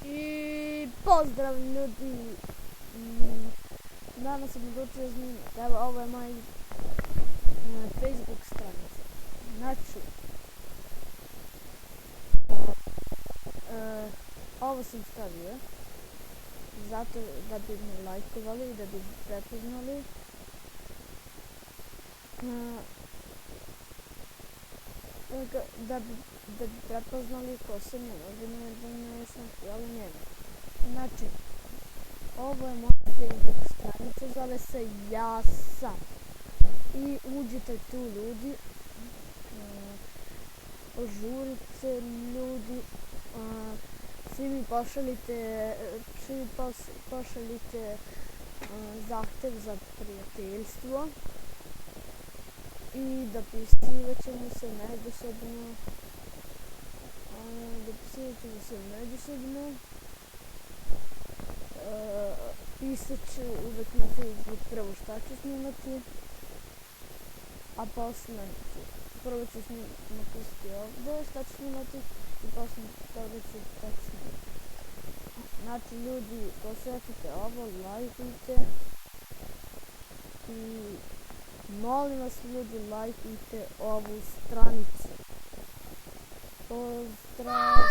I pozdrav ljudi. Mm, Danas sam odlučio snimati. Evo, ovo je moj Facebook stranica. Znači, ovo sam stavio zato da bi me lajkovali i da bi prepoznali. Da bi prepoznali ko sam ja, možda ne sam ali njega. Znači, ovo je moja Facebook stranica, zove se Ja sam. I uđite tu ljudi, požurite ljudi, svi mi pošaljite zahtev za prijateljstvo i dopisivat ćemo se međusobno. Pisat ću uvek na Facebook prvo šta ću snimati, a posle prvo ću napisati ovdje šta ću snimati i posle toga ću tek snimati. Znači ljudi, posjetite ovo, lajkujte i molim vas ljudi, lajkujte ovu stranicu. Pozdrav!